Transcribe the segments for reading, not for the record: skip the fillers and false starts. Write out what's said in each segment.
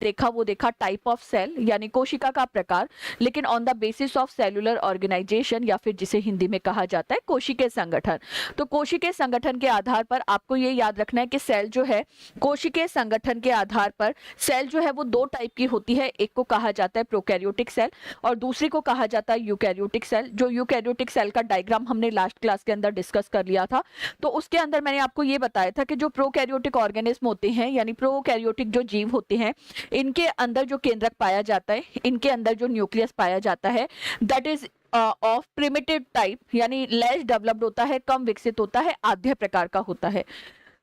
देखा वो देखा टाइप ऑफ सेल यानी कोशिका का प्रकार, लेकिन on the basis of cellular organisation या फिर जिसे हिंदी में कहा जाता है कोशिकीय संगठन। तो कोशिकीय संगठन के आधार पर आपको ये याद रखना है कि सेल जो है कोशिकीय संगठन के आधार पर सेल जो है वो दो टाइप की होती है, एक को कहा जाता है प्रोकैरियोटिक सेल और दूसरी को कहा जाता है यूकैरियोटिक सेल। जो यूकैरियोटिक सेल का डायग्राम हमने लास्ट क्लास के अंदर डिस्कस कर लिया था, तो उसके अंदर मैंने आपको ये बताया था कि जो प्रोकैरियोटिक ऑर्गेनिज्म होते हैं यानी प्रोकैरियोटिक जो जीव होते हैं, इनके अंदर जो केंद्रक पाया जाता है, इनके अंदर जो न्यूक्लियस पाया जाता है, that is of primitive type यानी लेस डेवलप्ड होता है, कम विकसित होता है, आद्य प्रकार का होता है।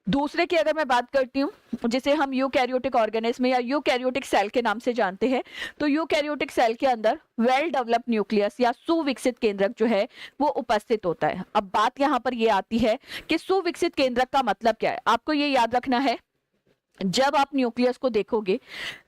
दूसरे की अगर मैं बात करती हूँ जिसे हम यूकैरियोटिक ऑर्गेनिज्म या यूकैरियोटिक सेल के नाम से जानते हैं, तो यूकैरियोटिक सेल के अंदर वेल डेवलप्ड न्यूक्लियस या सुविकसित केंद्रक जो है वो उपस्थित होता है। अब बात यहाँ पर ये आती है कि सुविकसित केंद्रक का मतलब क्या है। आपको ये याद रखना है, जब आप न्यूक्लियस को देखोगे,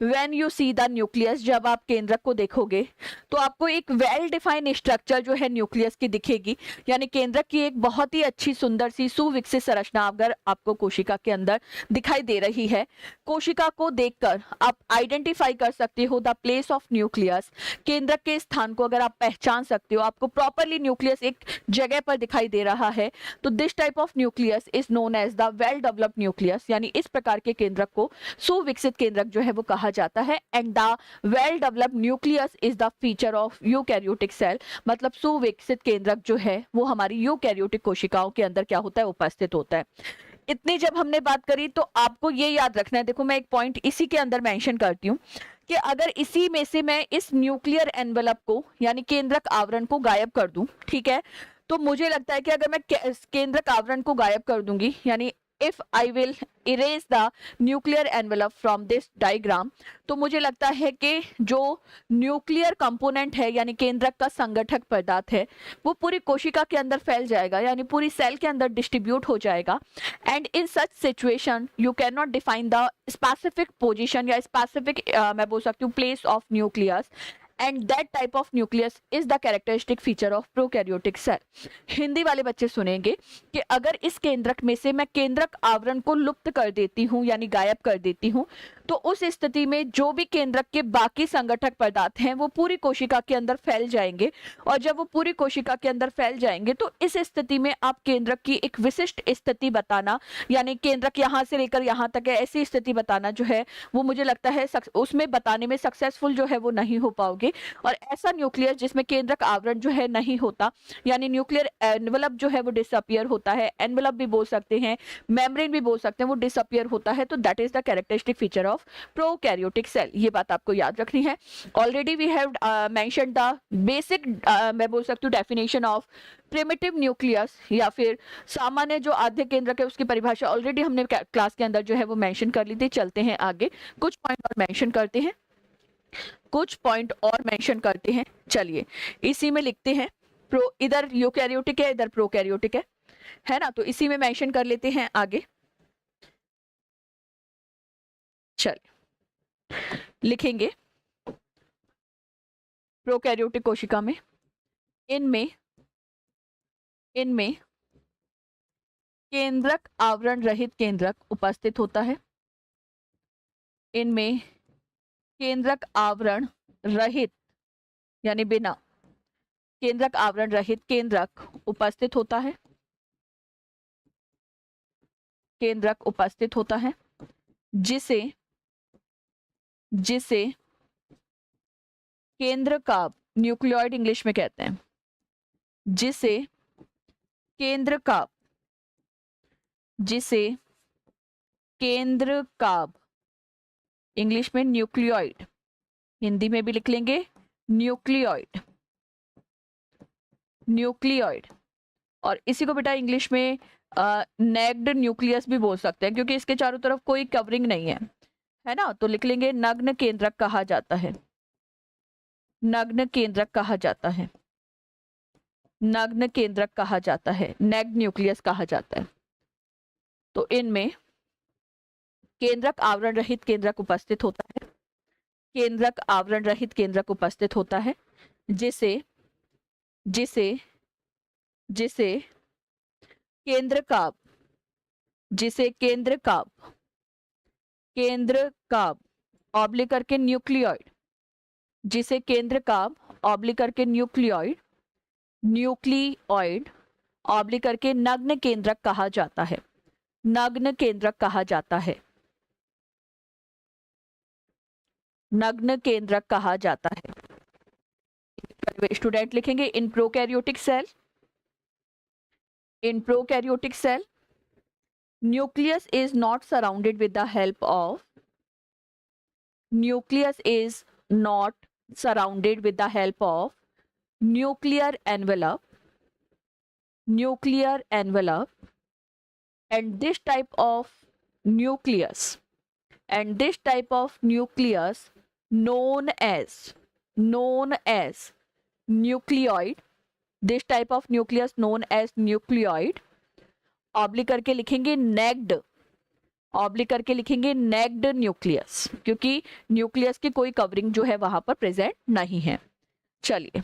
when you see the nucleus, जब आप केंद्रक को देखोगे तो आपको एक वेल डिफाइंड स्ट्रक्चर जो है न्यूक्लियस की दिखेगी, यानी केंद्रक की एक बहुत ही अच्छी सुंदर सी सुविकसित संरचना अगर आपको कोशिका के अंदर दिखाई दे रही है। कोशिका को देखकर आप आइडेंटिफाई कर सकते हो द प्लेस ऑफ न्यूक्लियस, केंद्रक के स्थान को अगर आप पहचान सकते हो, आपको प्रॉपरली न्यूक्लियस एक जगह पर दिखाई दे रहा है, तो this type of nucleus is known as the well developed nucleus, यानी इस प्रकार के केंद्रक को सुविकसित केंद्रक जो है वो कहा जाता है। And the well developed nucleus is the feature of eukaryotic cell, मतलब सुविकसित केंद्रक जो है वो हमारी यूकैरियोटिक कोशिकाओं के अंदर क्या होता है, उपस्थित होता है। इतनी जब हमने बात करी तो आपको ये याद रखना है, देखो मैं एक पॉइंट इसी के अंदर मेंशन करती हूँ कि अगर इसी में से मैं इस न्यूक्लियर एनवेलप को यानी केंद्रक आवरण को गायब कर दूं, ठीक है, तो मुझे लगता है कि अगर मैं केंद्रक आवरण को गायब कर दूंगी, यानी if I will erase the nuclear envelope from this diagram, तो मुझे लगता है कि जो न्यूक्लियर कंपोनेंट है यानी केंद्रक का संगठक पदार्थ है वो पूरी कोशिका के अंदर फैल जाएगा, यानी पूरी सेल के अंदर डिस्ट्रीब्यूट हो जाएगा। And in such situation you can not define the specific position या स्पेसिफिक मैं बोल सकती हूँ place of nucleus, and that type of nucleus is the characteristic feature of prokaryotic cell. Hindi वाले बच्चे सुनेंगे कि अगर इस केंद्रक में से मैं केंद्रक आवरण को लुप्त कर देती हूँ यानी गायब कर देती हूँ, तो उस स्थिति में जो भी केंद्रक के बाकी संगठक पदार्थ हैं वो पूरी कोशिका के अंदर फैल जाएंगे, और जब वो पूरी कोशिका के अंदर फैल जाएंगे तो इस स्थिति में आप केंद्रक की एक विशिष्ट स्थिति बताना, यानी केंद्रक यहाँ से लेकर यहाँ तक है ऐसी स्थिति बताना जो है वो मुझे लगता है उसमें बताने में सक्सेसफुल जो है वो नहीं हो पाओगे। और ऐसा न्यूक्लियस जिसमें केंद्रक आवरण जो है नहीं होता, यानी न्यूक्लियर एनवेलप जो है वो डिसअपियर होता है, एनवेलप भी बोल सकते हैं, मेम्ब्रेन भी बोल सकते हैं, वो डिसअपियर होता है, तो that is the characteristic feature of prokaryotic cell. ये बात आपको याद रखनी है। Already we have mention the basic मैं बोल सकती हूँ डेफिनेशन ऑफ प्रिमिटिव न्यूक्लियस या फिर सामान्य जो आद्य केंद्रक है उसकी परिभाषा ऑलरेडी हमने क्लास के अंदर जो है वो मेंशन कर ली थी। चलते हैं आगे, कुछ पॉइंट और मेंशन करते हैं, कुछ पॉइंट और मेंशन करते हैं। चलिए इसी में लिखते हैं, प्रो इधर यूकैरियोटिक है इधर प्रोकैरियोटिक है ना, तो इसी में मेंशन कर लेते हैं आगे। चलिए लिखेंगे प्रोकैरियोटिक कोशिका में इनमें केंद्रक आवरण रहित केंद्रक उपस्थित होता है। इनमें केंद्रक आवरण रहित यानी बिना केंद्रक आवरण रहित केंद्रक उपस्थित होता है, केंद्रक उपस्थित होता है जिसे केंद्र का न्यूक्लियोइड इंग्लिश में कहते हैं, जिसे केंद्र का इंग्लिश में न्यूक्लियोइड, हिंदी में भी लिख लेंगे न्यूक्लियोइड, और इसी को बेटा इंग्लिश में नेग्ड न्यूक्लियस भी बोल सकते हैं क्योंकि इसके चारों तरफ कोई कवरिंग नहीं है ना, तो लिख लेंगे नग्न केंद्रक कहा जाता है, नग्न केंद्रक कहा जाता है, नग्न केंद्रक कहा जाता है, नेग्ड न्यूक्लियस कहा जाता है। तो इनमें केंद्रक आवरण रहित केंद्रक उपस्थित होता है, केंद्रक आवरण रहित केंद्रक उपस्थित होता है जिसे केंद्र का ऑब्लिक करके न्यूक्लियोइड, जिसे केंद्र का, ऑब्लिक करके न्यूक्लियोइड, न्यूक्लियोइड, ऑब्लिक करके नग्न केंद्रक कहा जाता है, नग्न केंद्रक कहा जाता है, नग्न केंद्रक कहा जाता है। स्टूडेंट लिखेंगे in prokaryotic cell, in prokaryotic cell nucleus is not surrounded with the help of, nucleus is not surrounded with the help of nuclear envelope, nuclear envelope, and this type of nucleus, and this type of nucleus known as nucleoid, this type of nucleus known as nucleoid, oblique करके लिखेंगे नेग्ड, oblique करके लिखेंगे नेग्ड nucleus, क्योंकि nucleus की कोई covering जो है वहां पर प्रेजेंट नहीं है। चलिए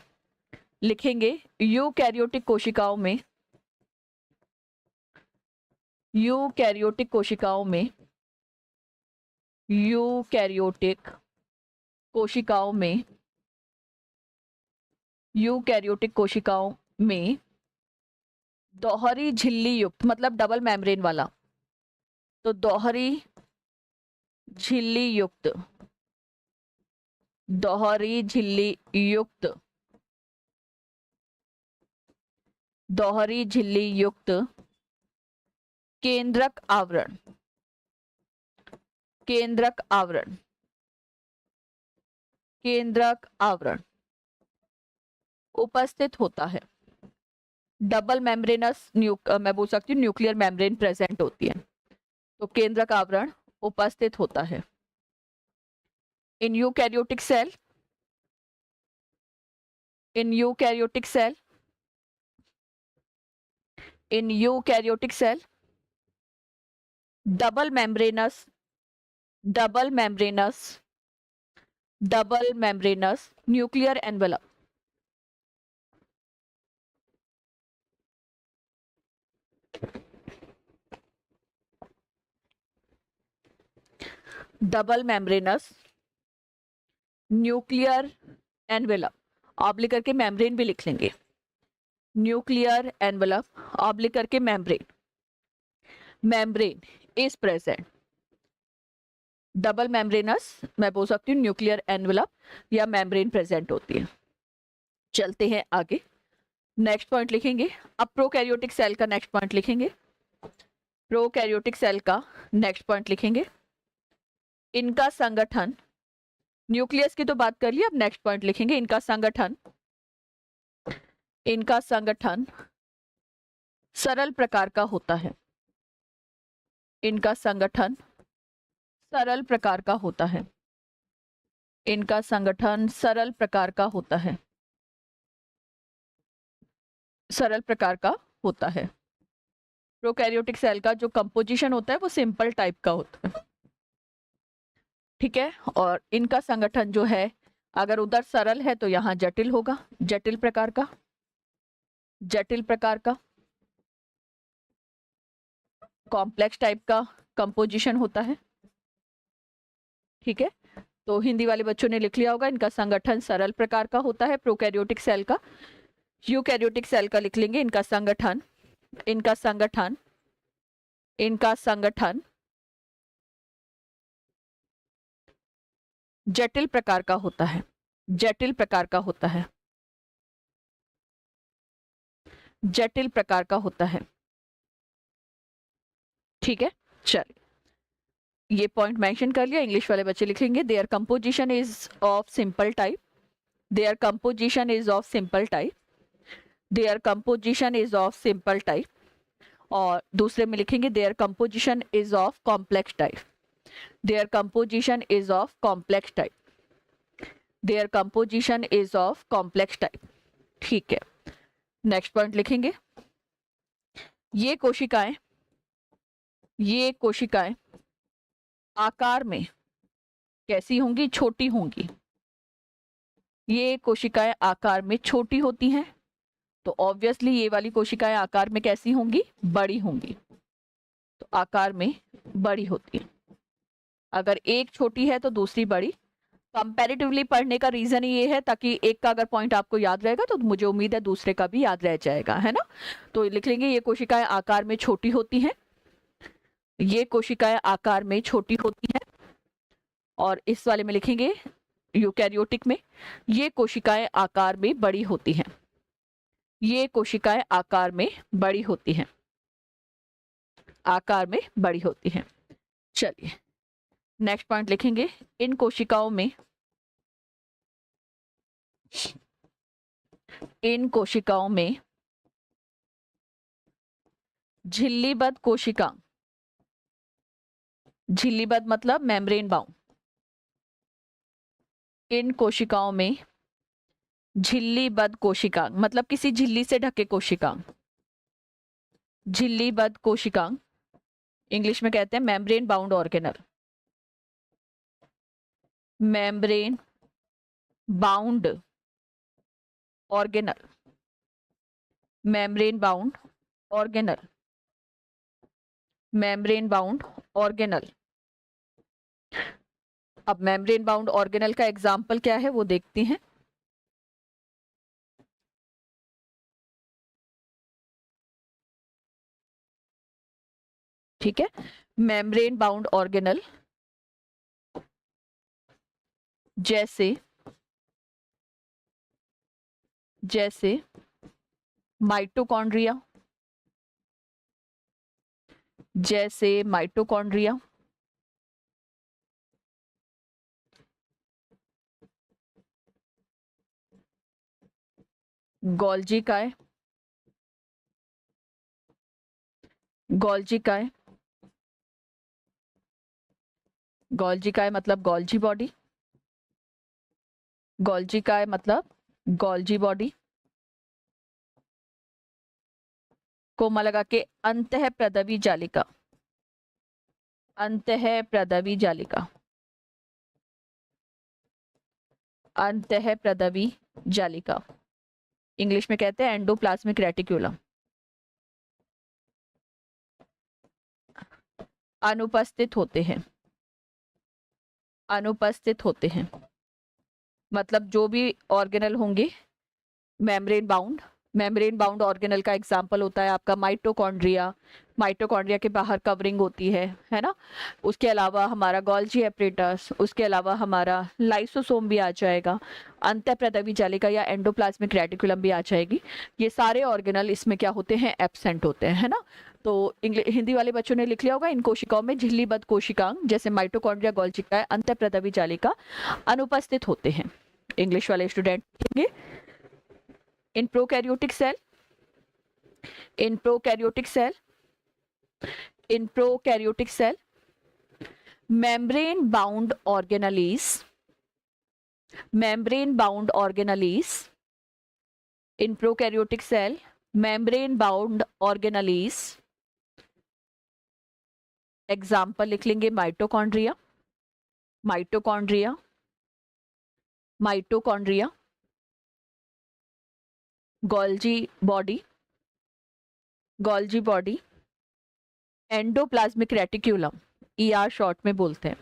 लिखेंगे यूकैरियोटिक कोशिकाओं में, यूकैरियोटिक कोशिकाओं में, यूकैरियोटिक कोशिकाओं में, यूकैरियोटिक कोशिकाओं में दोहरी झिल्ली युक्त, मतलब डबल मेम्ब्रेन वाला, तो दोहरी झिल्ली युक्त, दोहरी झिल्ली युक्त, दोहरी झिल्ली युक्त केंद्रक आवरण, केंद्रक आवरण, केंद्रक आवरण उपस्थित होता है। डबल मेम्ब्रेनस मैं बोल सकती हूँ न्यूक्लियर मेम्ब्रेन प्रेजेंट होती है, तो केंद्रक आवरण उपस्थित होता है। In eukaryotic cell, in eukaryotic cell, in eukaryotic cell double membranous, double membranous, double membranous nuclear envelope, double membranous nuclear envelope, oblique करके मेम्ब्रेन भी लिख लेंगे, न्यूक्लियर एनवेलप ऑब्लिक करके membrane, membrane is present, double membranous मैं बोल सकती हूँ nuclear envelope या मेम्ब्रेन प्रेजेंट होती है। चलते हैं आगे, नेक्स्ट पॉइंट लिखेंगे। अब प्रोकैरियोटिक सेल का नेक्स्ट पॉइंट लिखेंगे, प्रोकैरियोटिक सेल का नेक्स्ट पॉइंट लिखेंगे। इनका संगठन, न्यूक्लियस की तो बात कर ली, अब नेक्स्ट पॉइंट लिखेंगे इनका संगठन, इनका संगठन सरल प्रकार का होता है, इनका संगठन सरल प्रकार का होता है, इनका संगठन सरल प्रकार का होता है, सरल प्रकार का होता है। प्रोकैरियोटिक सेल का जो कंपोजिशन होता है वो सिंपल टाइप का होता है, ठीक है। और इनका संगठन जो है अगर उधर सरल है तो यहाँ जटिल होगा, जटिल प्रकार का, जटिल प्रकार का, कॉम्प्लेक्स टाइप का कंपोजिशन होता है, ठीक है। तो हिंदी वाले बच्चों ने लिख लिया होगा, इनका संगठन सरल प्रकार का होता है प्रोकैरियोटिक सेल का। यूकैरियोटिक सेल का लिख लेंगे इनका संगठन, इनका संगठन, इनका संगठन जटिल प्रकार का होता है, जटिल प्रकार का होता है, जटिल प्रकार का होता है, ठीक है। चलिए ये पॉइंट मेंशन कर लिया, इंग्लिश वाले बच्चे लिखेंगे their composition is of simple type, their composition is of simple type, their composition is of simple type, और दूसरे में लिखेंगे their composition is of complex type, their composition is of complex type, their composition is of complex type, ठीक है। Next point लिखेंगे ये कोशिकाएं, ये कोशिकाएं आकार में कैसी होंगी, छोटी होंगी, ये कोशिकाएं आकार में छोटी होती हैं, तो ऑब्वियसली ये वाली कोशिकाएं आकार में कैसी होंगी, बड़ी होंगी, तो आकार में बड़ी होती है, अगर एक छोटी है तो दूसरी बड़ी। कंपैरेटिवली पढ़ने का रीजन ये है ताकि एक का अगर पॉइंट आपको याद रहेगा तो मुझे उम्मीद है दूसरे का भी याद रह जाएगा, है ना। तो लिख लेंगे ये कोशिकाएं आकार में छोटी होती हैं, ये कोशिकाएं आकार में छोटी होती हैं। और इस वाले में लिखेंगे यूकैरियोटिक में, ये कोशिकाएं आकार में बड़ी होती हैं, ये कोशिकाएं आकार में बड़ी होती हैं, आकार में बड़ी होती हैं। चलिए नेक्स्ट पॉइंट लिखेंगे, इन कोशिकाओं में, इन कोशिकाओं में झिल्लीबद्ध कोशिका, झिल्लीबद्ध मतलब मेम्ब्रेन बाउंड, इन कोशिकाओं में झिल्लीबद्ध कोशिका मतलब किसी झिल्ली से ढके कोशिका, झिल्लीबद्ध कोशिका इंग्लिश में कहते हैं membrane bound organelle, membrane bound organelle, membrane bound organelle, membrane bound organelle. अब मेम्ब्रेन बाउंड ऑर्गेनल का एग्जाम्पल क्या है वो देखते हैं। ठीक है, मेम्ब्रेन बाउंड ऑर्गेनल जैसे जैसे माइटोकॉन्ड्रिया, जैसे माइटोकॉन्ड्रिया, गोल्जी काय, गोल्जी काय, गोल्जी काय मतलब गोल्जी बॉडी, गोल्जी काय मतलब गोल्जी बॉडी कोमा लगा के अंतः प्रदवी जालिका, अंतः प्रदवी जालिका, अंतः प्रदवी जालिका इंग्लिश में कहते हैं एंडोप्लाज्मिक रेटिक्यूलम, अनुपस्थित होते हैं, अनुपस्थित होते हैं मतलब जो भी ऑर्गेनल होंगे membrane bound, membrane bound organelle का एग्जांपल होता है आपका माइटोकॉन्ड्रिया, माइटोकॉन्ड्रिया के बाहर कवरिंग होती है ना। उसके अलावा हमारा गोल्जी एपरेटस, उसके अलावा हमारा लाइसोसोम भी आ जाएगा, अंतःप्रदवी जालिका या एंडोप्लाज्मिक रेटिकुलम भी आ जाएगी। ये सारे ऑर्गेनल इसमें क्या होते हैं, एब्सेंट होते हैं, है ना। तो हिंदी वाले बच्चों ने लिख लिया होगा, इन कोशिकाओं में झिल्लीबद्ध कोशिकांग जैसे माइटोकॉन्ड्रिया, गोल्जिका, अंतःप्रदवी जालिका अनुपस्थित होते हैं। इंग्लिश वाले स्टूडेंट लिखेंगे, in prokaryotic cell, in prokaryotic cell, in prokaryotic cell membrane bound organelles, membrane bound organelles, in prokaryotic cell membrane bound organelles, example लिख लेंगे mitochondria, mitochondria, mitochondria, Golgi body, Golgi body, endoplasmic reticulum, ER short में बोलते हैं,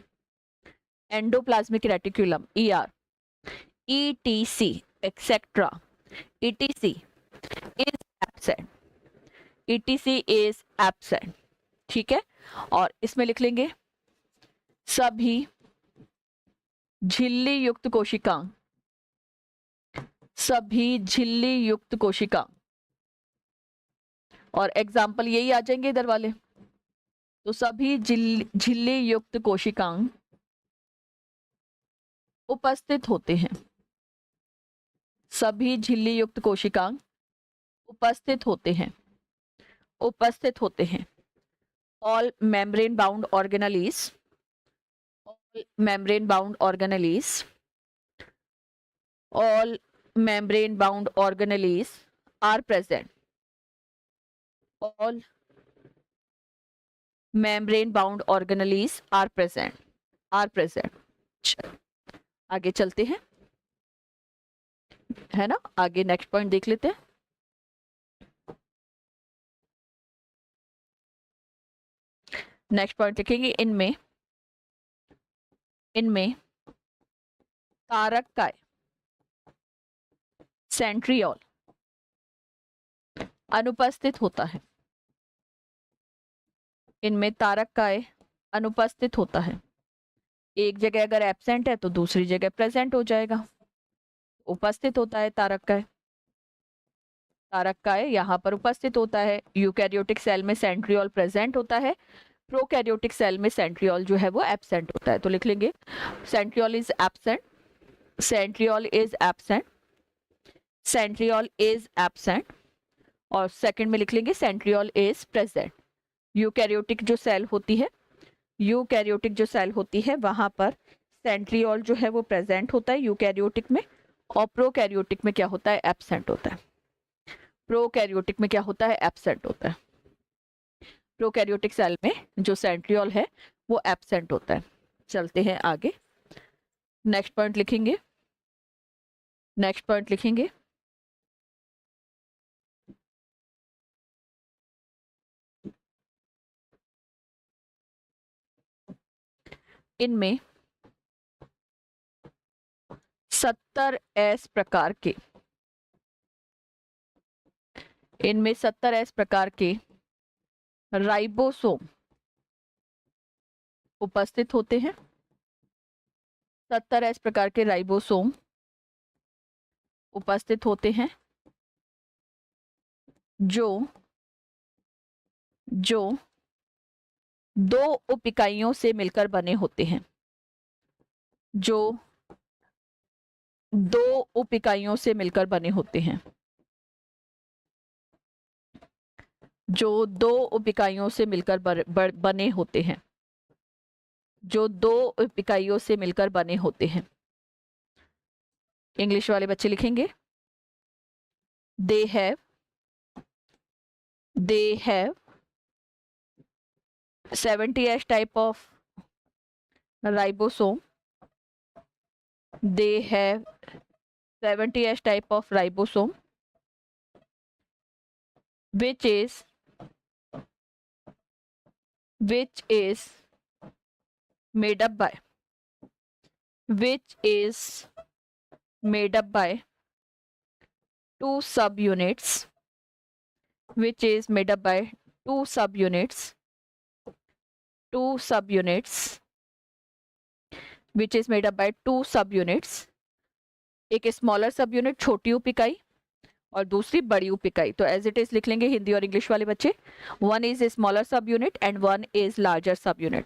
endoplasmic reticulum ER, etc etcetera, etc is absent, etc is absent. ठीक है, और इसमें लिख लेंगे सभी झिल्ली युक्त कोशिकांग, सभी झिल्ली युक्त कोशिका, और एग्जाम्पल यही आ जाएंगे इधर वाले। तो सभी झिल्ली युक्त कोशिकांग उपस्थित होते हैं, सभी झिल्ली युक्त कोशिकांग उपस्थित होते हैं, उपस्थित होते हैं। All membrane bound organelles, all membrane bound organelles, all membrane bound organelles are present, all membrane bound organelles are present, are present। आगे चलते हैं, है ना, आगे नेक्स्ट पॉइंट देख लेते हैं। नेक्स्ट पॉइंट लिखेंगे, इनमें इनमें तारक काय, सेंट्रियोल अनुपस्थित होता है। इनमें तारक काय अनुपस्थित होता है। एक जगह अगर एब्सेंट है तो दूसरी जगह प्रेजेंट हो जाएगा। उपस्थित होता है तारक काय। तारक काय यहाँ पर उपस्थित होता है। यूकैरियोटिक सेल में सेंट्रियोल प्रेजेंट होता है, प्रोकैरियोटिक सेल में सेंट्रियोल जो है वो एब्सेंट होता है। तो लिख लेंगे centriole is absent, centriole is absent, centriole is absent, और सेकंड में लिख लेंगे सेंट्रियोल इज प्रेजेंट। यूकैरियोटिक जो सेल होती है, यूकैरियोटिक जो सेल होती है वहां पर सेंट्रियोल जो है वो प्रेजेंट होता है यूकैरियोटिक में, और प्रोकैरियोटिक में क्या होता है, एब्सेंट होता है। प्रोकैरियोटिक में क्या होता है, एब्सेंट होता है। प्रोकैरियोटिक सेल में जो सेंट्रियोल है वो एब्सेंट होता है। चलते हैं आगे, नेक्स्ट पॉइंट लिखेंगे। नेक्स्ट पॉइंट लिखेंगे इनमें 70S प्रकार के, इनमें 70S प्रकार के राइबोसोम उपस्थित होते हैं। 70S प्रकार के राइबोसोम उपस्थित होते हैं जो दो उप इकाइयों से मिलकर बने होते हैं, जो दो उप इकाइयों से मिलकर बने होते हैं, जो दो उप इकाइयों से मिलकर बने होते हैं, जो दो उप इकाइयों से मिलकर बने होते हैं। इंग्लिश वाले बच्चे लिखेंगे they have 70S type of ribosome. They have 70S type of ribosome, which is made up by two subunits, which is made up by two subunits, which is made up by two subunits. एक smaller सब unit छोटी उप इकाई और दूसरी बड़ी उप इकाई। तो एज इट इज लिख लेंगे हिंदी और इंग्लिश वाले बच्चे, वन इज स्मॉलर सब unit and one is larger सब यूनिट।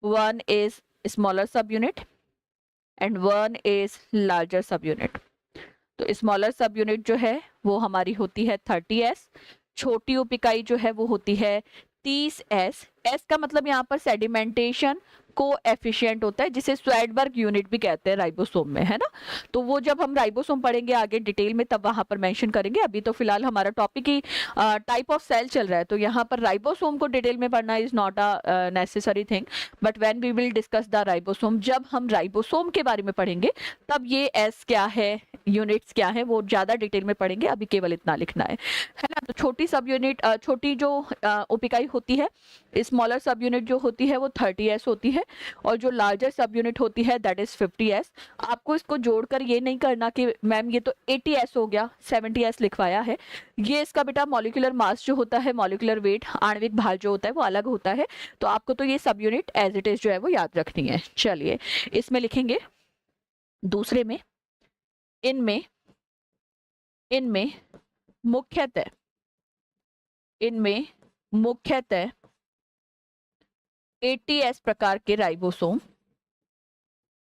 वन इज स्मॉलर सब unit and one is larger सब यूनिट। तो स्मॉलर सब यूनिट जो है वो हमारी होती है 30S, छोटी उप इकाई जो है वो होती है 30S। एस का मतलब यहाँ पर सेडिमेंटेशन कोएफिशिएंट होता है, जिसे स्वेडबर्ग यूनिट भी कहते हैं राइबोसोम में, है ना। तो वो जब हम राइबोसोम पढ़ेंगे आगे डिटेल में तब वहां पर मेंशन करेंगे। अभी तो फिलहाल हमारा टॉपिक ही टाइप ऑफ सेल चल रहा है, तो यहाँ पर राइबोसोम को डिटेल में पढ़ना is not a necessary thing, but when we will discuss the ribosome, जब हम राइबोसोम के बारे में पढ़ेंगे तब ये एस क्या है, यूनिट्स क्या है, वो ज्यादा डिटेल में पढ़ेंगे। अभी केवल इतना लिखना है ना। तो छोटी सब यूनिट, छोटी जो उप इकाई होती है, स्मॉलर सब यूनिट जो होती है वो 30S होती है, और जो लार्जर सब यूनिट होती है दैट इज 50S। आपको इसको जोड़कर ये नहीं करना कि मैम ये तो 80S हो गया, 70S लिखवाया है। ये इसका बेटा मॉलिक्यूलर मास जो होता है, मॉलिक्यूलर वेट, आणविक भार जो होता है वो अलग होता है। तो आपको तो ये सब यूनिट एज इट इज जो है वो याद रखनी है। चलिए इसमें लिखेंगे दूसरे में, इनमें मुख्यतः 80S प्रकार के राइबोसोम,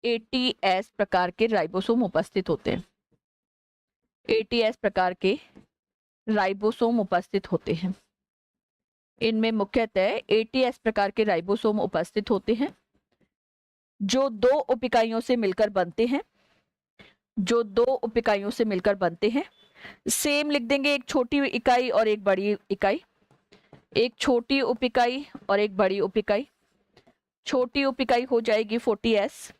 80S प्रकार के राइबोसोम उपस्थित होते हैं। 80S प्रकार के राइबोसोम उपस्थित होते हैं। इनमें मुख्यतः 80S प्रकार के राइबोसोम उपस्थित होते हैं, जो दो उप इकाइयों से मिलकर बनते हैं, जो दो उप इकाइयों से मिलकर बनते हैं। सेम लिख देंगे, एक छोटी इकाई और एक बड़ी इकाई, एक छोटी उप इकाई और एक बड़ी उप इकाई। छोटी उप इकाई हो जाएगी 40S,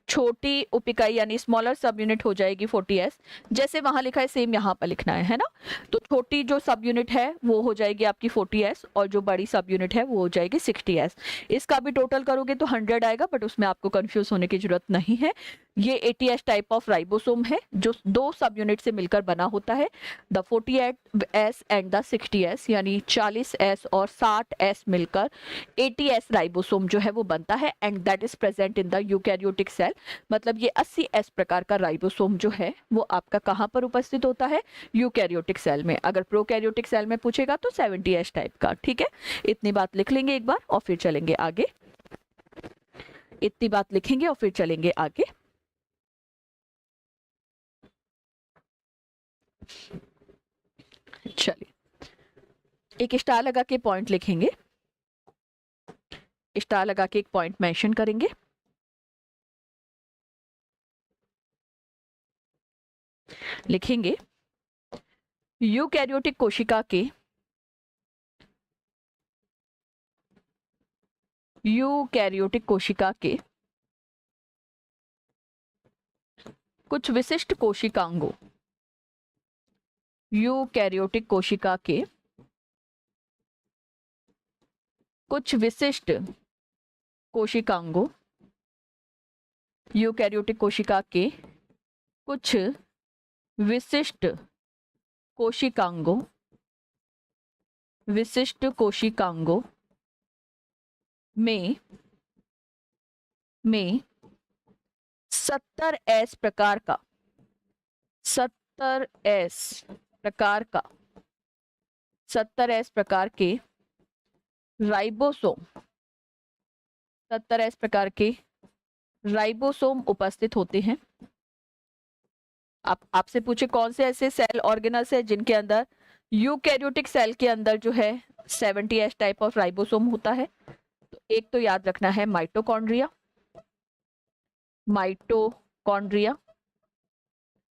छोटी उप इकाई यानी स्मॉलर सब यूनिट हो जाएगी 40S। जैसे वहां लिखा है सेम यहाँ पर लिखना है ना। तो छोटी जो सब यूनिट है वो हो जाएगी आपकी 40s और जो बड़ी सब यूनिट है वो हो जाएगी 60s। इसका भी टोटल करोगे तो 100 आएगा, बट उसमें आपको कंफ्यूज होने की जरूरत नहीं है। ये 80s टाइप ऑफ राइबोसोम है जो 2 सब यूनिट से मिलकर बना होता है, the 48s and the 60s, यानी 40s और 60s मिलकर 80s राइबोसोम जो है वो बनता है, and that is present in the eukaryotic cell. मतलब ये 80s प्रकार का राइबोसोम जो है वो आपका कहाँ पर उपस्थित होता है? यूकैरियोटिक सेल में। अगर प्रोकैरियोटिक सेल में पूछेगा तो 70s टाइप का। ठीक है, इतनी बात लिख लेंगे एक बार और फिर चलेंगे आगे। इतनी बात लिखेंगे और फिर चलेंगे आगे। चलिए, एक स्टार लगा के पॉइंट लिखेंगे, स्टार लगा के एक पॉइंट मेंशन करेंगे। लिखेंगे यूकैरियोटिक कोशिका के कुछ विशिष्ट कोशिकांगों, यूकैरियोटिक कोशिका के कुछ विशिष्ट कोशिकांगों, यूकैरियोटिक कोशिका के कुछ विशिष्ट कोशिकांगों में 70s प्रकार का 70s प्रकार के राइबोसोम उपस्थित होते हैं। आपसे पूछे कौन से ऐसे सेल ऑर्गेनल्स है जिनके अंदर यूकैरियोटिक सेल के अंदर जो है 70s टाइप ऑफ राइबोसोम होता है, तो एक तो याद रखना है माइटोकॉन्ड्रिया,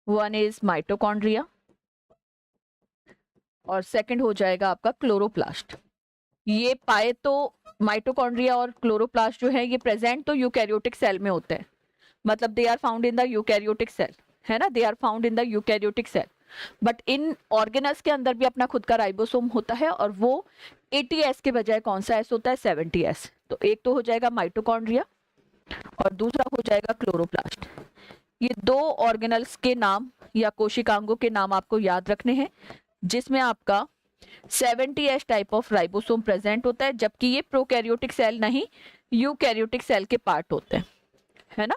वन इज माइटोकॉन्ड्रिया, और सेकंड हो जाएगा आपका क्लोरोप्लास्ट। ये पाए तो माइटोकॉन्ड्रिया और क्लोरोप्लास्ट जो है ये प्रेजेंट तो यूकैरियोटिक सेल में होते हैं, मतलब they are found in the eukaryotic cell, है ना, they are found in the eukaryotic cell. But in organelles के अंदर भी अपना खुद का राइबोसोम होता है, और वो 80s के बजाय कौन सा एस होता है? 70s। तो एक तो हो जाएगा माइटोकॉन्ड्रिया और दूसरा हो जाएगा क्लोरोप्लास्ट। ये 2 ऑर्गेनल्स के नाम या कोशिकांगों के नाम आपको याद रखने हैं, जिसमें आपका 70s type of ribosome present होता है, जबकि ये प्रोकैरियोटिक सेल नहीं यूकैरियोटिक सेल के पार्ट होते हैं, है ना।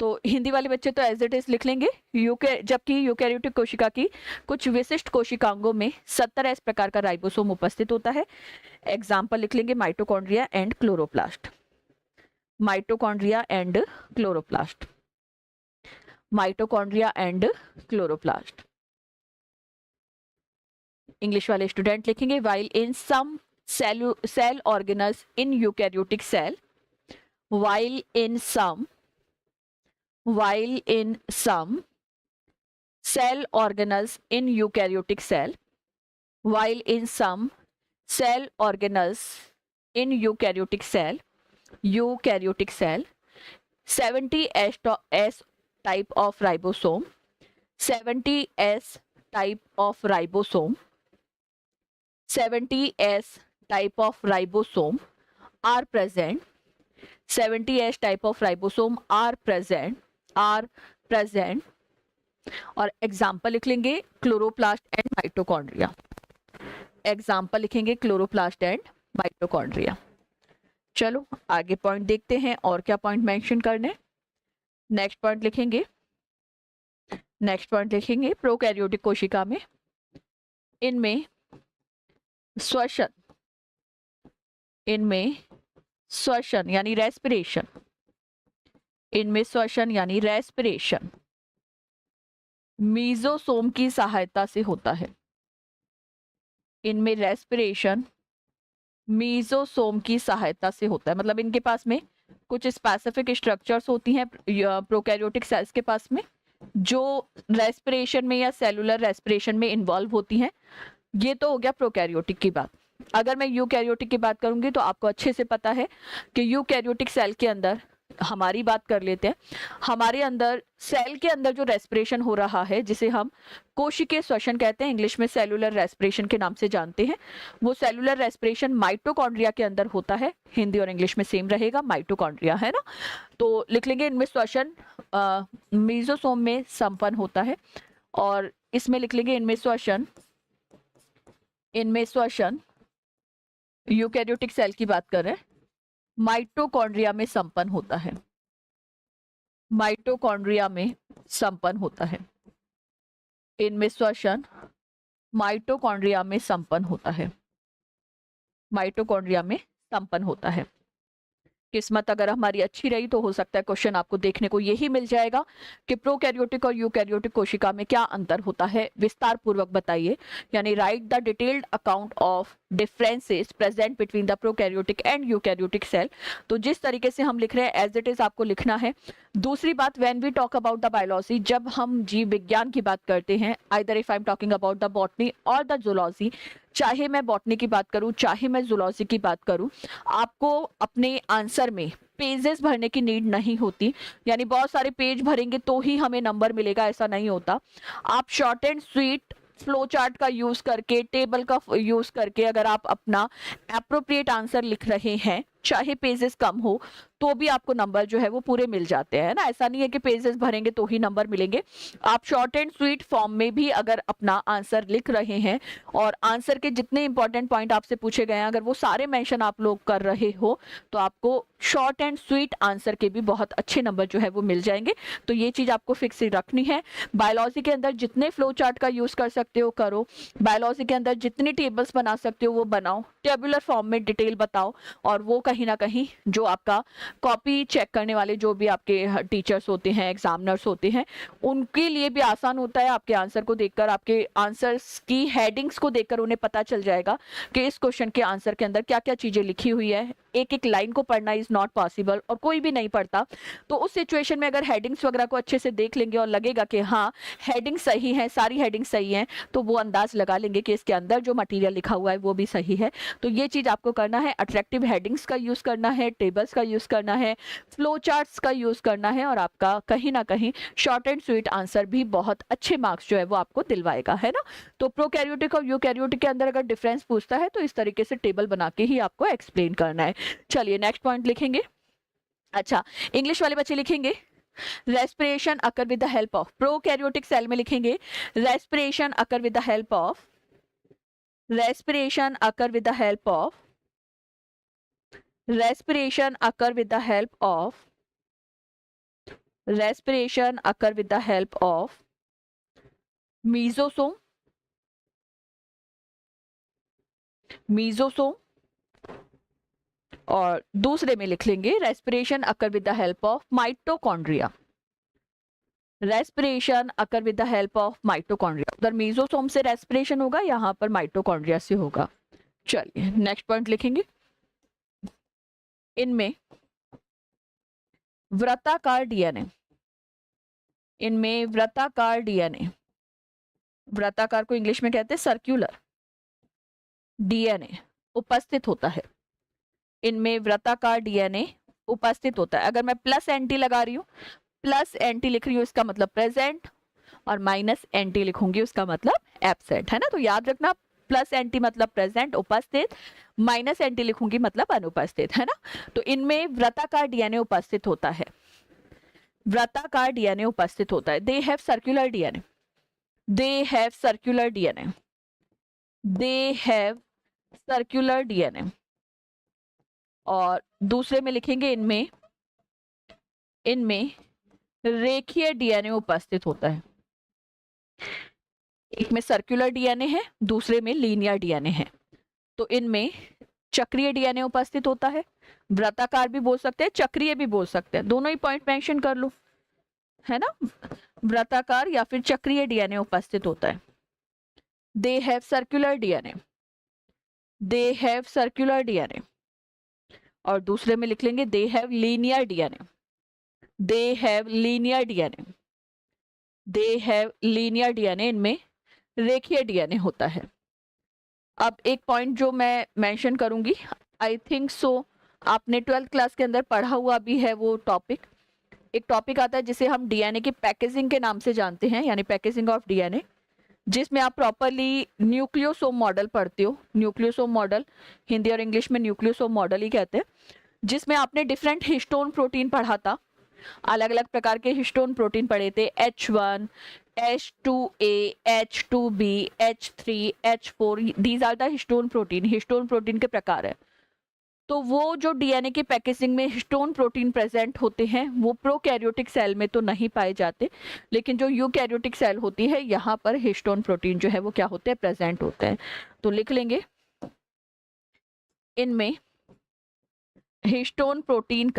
तो हिंदी वाले बच्चे तो एज इट इज लिख लेंगे जबकि यूकैरियोटिक कोशिका की कुछ विशिष्ट कोशिकांगों में 70s प्रकार का राइबोसोम उपस्थित होता है। एग्जाम्पल लिख लेंगे mitochondria and chloroplast, mitochondria and chloroplast. English वाले स्टूडेंट लिखेंगे while in some cell organelles in eukaryotic cell, while in some cell organelles in eukaryotic cell, 70s type of ribosome, 70s type of ribosome are present, 70s type of ribosome are present। और example लिख लेंगे chloroplast and mitochondria, example लिखेंगे chloroplast and mitochondria. चलो आगे point देखते हैं और क्या पॉइंट मेंशन करने। नेक्स्ट पॉइंट लिखेंगे प्रोकैरियोटिक कोशिका में इनमें श्वसन यानी रेस्पिरेशन मीजोसोम की सहायता से होता है। इनमें रेस्पिरेशन मीजोसोम की सहायता से होता है, मतलब इनके पास में कुछ स्पेसिफिक स्ट्रक्चर्स होती हैं प्रोकैरियोटिक सेल्स के पास में, जो रेस्पिरेशन में या सेलुलर रेस्पिरेशन में इन्वॉल्व होती हैं। ये तो हो गया प्रोकैरियोटिक की बात। अगर मैं यूकैरियोटिक की बात करूंगी तो आपको अच्छे से पता है कि यूकैरियोटिक सेल के अंदर हमारी बात कर लेते हैं। हमारे अंदर सेल के अंदर जो रेस्पिरेशन हो रहा है, जिसे हम कोशिकीय श्वसन कहते हैं, इंग्लिश में सेलुलर रेस्पिरेशन के नाम से जानते हैं, वो सेलुलर रेस्पिरेशन माइटोकॉन्ड्रिया के अंदर होता है। हिंदी और इंग्लिश में सेम रहेगा, माइटोकॉन्ड्रिया, है ना। तो लिख लेंगे इनमें श्वसन मीजोसोम में संपन्न होता है, और इसमें लिख लेंगे इनमें श्वसन यूकैरियोटिक सेल की बात कर रहे हैं, माइटोकॉन्ड्रिया में संपन्न होता है, माइटोकॉन्ड्रिया में संपन्न होता है। इनमें श्वसन माइटोकॉन्ड्रिया में संपन्न होता है, माइटोकॉन्ड्रिया में संपन्न होता है। किस्मत अगर हमारी अच्छी रही तो हो सकता है क्वेश्चन आपको देखने को यही मिल जाएगा कि प्रोकैरियोटिक और यूकैरियोटिक कोशिका में क्या अंतर होता है, विस्तार पूर्वक बताइए। यानी write the detailed account of differences present between the prokaryotic and eukaryotic cell. तो जिस तरीके से हम लिख रहे हैं एज इट इज आपको लिखना है। दूसरी बात, when we talk about the biology, जब हम जीव विज्ञान की बात करते हैं, either if I am talking about the botany और द जूलॉजी, चाहे मैं बॉटनी की बात करूं चाहे मैं जूलॉजी की बात करूं, आपको अपने आंसर में पेजेस भरने की नीड नहीं होती। यानी बहुत सारे पेज भरेंगे तो ही हमें नंबर मिलेगा, ऐसा नहीं होता। आप short and sweet flow chart का यूज करके, टेबल का यूज करके अगर आप अपना एप्रोप्रिएट आंसर लिख रहे हैं, चाहे पेजेस कम हो तो भी आपको नंबर जो है वो पूरे मिल जाते हैं ना। ऐसा नहीं है कि पेजेस भरेंगे तो ही नंबर मिलेंगे। आप शॉर्ट एंड स्वीट फॉर्म में भी अगर अपना आंसर लिख रहे हैं और आंसर के जितने इंपॉर्टेंट पॉइंट आपसे पूछे गए हैं अगर वो सारे मेंशन आप लोग कर रहे हो तो आपको शॉर्ट एंड स्वीट आंसर के भी बहुत अच्छे नंबर जो है वो मिल जाएंगे। तो ये चीज आपको फिक्स रखनी है। बायोलॉजी के अंदर जितने फ्लो चार्ट का यूज कर सकते हो करो, बायोलॉजी के अंदर जितनी टेबल्स बना सकते हो वो बनाओ, टेबुलर फॉर्म में डिटेल बताओ, और वो कहीं ना कहीं जो आपका कॉपी चेक करने वाले जो भी आपके टीचर्स होते हैं, एग्जामिनर्स होते हैं, उनके लिए भी आसान होता है। आपके आंसर को देखकर, आपके आंसर्स की हेडिंग्स को देखकर उन्हें पता चल जाएगा कि इस क्वेश्चन के आंसर के अंदर क्या क्या चीजें लिखी हुई है। एक एक लाइन को पढ़ना इज नॉट पॉसिबल और कोई भी नहीं पढ़ता। तो उस सिचुएशन में अगर हेडिंग्स वगैरह को अच्छे से देख लेंगे और लगेगा कि हाँ हेडिंग सही है, सारी हेडिंग सही है, तो वो अंदाज लगा लेंगे कि इसके अंदर जो मटेरियल लिखा हुआ है वो भी सही है। तो ये चीज आपको करना है, अट्रैक्टिव हेडिंग्स का यूज करना है, टेबल्स का यूज करना है, फ्लो चार्ट्स का यूज करना है, और आपका कहीं ना कहीं शॉर्ट एंड स्वीट आंसर भी बहुत अच्छे मार्क्स जो है वो आपको दिलवाएगा, है ना। तो प्रोकैरियोटिक और यूकैरियोटिक के अंदर अगर डिफरेंस पूछता है तो इस तरीके से टेबल बना के ही आपको एक्सप्लेन करना है। चलिए नेक्स्ट पॉइंट लिखेंगे। अच्छा, इंग्लिश वाले बच्चे लिखेंगे respiration occur with the help of, prokaryotic cell में लिखेंगे respiration occur with the help of, respiration occur with the help of, respiration occur with the help of, respiration occur with the help of mesosome, mesosome, और दूसरे में लिख लेंगे respiration occur with the help of mitochondria, respiration occur with the help of mitochondria. उधर mesosome से respiration होगा, यहाँ पर माइटोकॉन्ड्रिया से होगा। चलिए नेक्स्ट पॉइंट लिखेंगे। इनमें वृत्ताकार डीएनए, इनमें वृत्ताकार डीएनए, वृत्ताकार को इंग्लिश में कहते हैं सर्कुलर डीएनए उपस्थित होता है। इनमें वृत्ताकार डीएनए उपस्थित होता है। अगर मैं प्लस एंटी लगा रही हूँ, प्लस एंटी लिख रही हूँ इसका मतलब प्रेजेंट, और माइनस एंटी लिखूंगी उसका मतलब एब्सेंट, है ना। तो याद रखना प्लस एंटी मतलब प्रेजेंट उपस्थित, माइनस एंटी लिखूंगी मतलब अनुपस्थित, है ना। तो इनमें वृत्ताकार डीएनए उपस्थित होता है, वृत्ताकार डीएनए उपस्थित होता है। They have circular DNA, they have circular DNA, they have circular DNA. और दूसरे में लिखेंगे इनमें, इनमें रेखीय डीएनए उपस्थित होता है। एक में सर्कुलर डीएनए है, दूसरे में लीनियर डीएनए है। तो इनमें चक्रीय डीएनए उपस्थित होता है, वृत्ताकार भी बोल सकते हैं, चक्रीय भी बोल सकते हैं, दोनों ही पॉइंट मेंशन कर लो, है ना। वृत्ताकार या फिर चक्रीय डीएनए उपस्थित होता है। They have circular DNA, they have circular DNA. और दूसरे में लिख लेंगे they have linear DNA, they have linear DNA, they have linear DNA. इनमें रेखीय डीएनए होता है। अब एक पॉइंट जो मैं मेंशन करूंगी, आई थिंक सो आपने 12th क्लास के अंदर पढ़ा हुआ भी है वो टॉपिक। एक टॉपिक आता है जिसे हम डीएनए की पैकेजिंग के नाम से जानते हैं, यानी पैकेजिंग ऑफ डीएनए, जिसमें आप प्रॉपरली न्यूक्लियोसोम मॉडल पढ़ते हो। न्यूक्लियोसोम मॉडल हिंदी और इंग्लिश में न्यूक्लियोसोम मॉडल ही कहते हैं, जिसमें आपने डिफरेंट हिस्टोन प्रोटीन पढ़ा था। अलग अलग प्रकार के हिस्टोन प्रोटीन पढ़े थे, H1, H2A, H2B, H3, H4, these are the histone protein. Histone protein के प्रकार है। तो वो जो डीएनए की पैकेजिंग में हिस्टोन प्रोटीन प्रेजेंट होते हैं वो प्रोकैरियोटिक सेल में तो नहीं पाए जाते, लेकिन जो यूकैरियोटिक सेल होती है यहाँ पर हिस्टोन प्रोटीन जो है वो क्या होते हैं, प्रेजेंट होते हैं। तो लिख लेंगे इनमें हिस्टोन प्रोटीन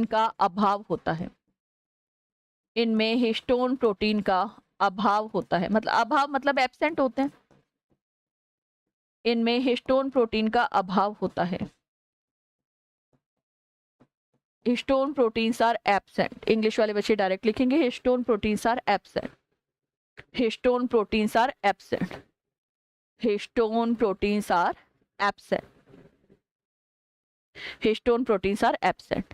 का अभाव होता है। इनमें हिस्टोन प्रोटीन का अभाव होता है, मतलब अभाव मतलब एब्सेंट होते हैं। इनमें हिस्टोन प्रोटीन का अभाव होता है। Histone proteins are absent. English वाले बच्चे डायरेक्ट लिखेंगे histone proteins are absent. Histone proteins are absent. Histone proteins are absent. Histone proteins are absent.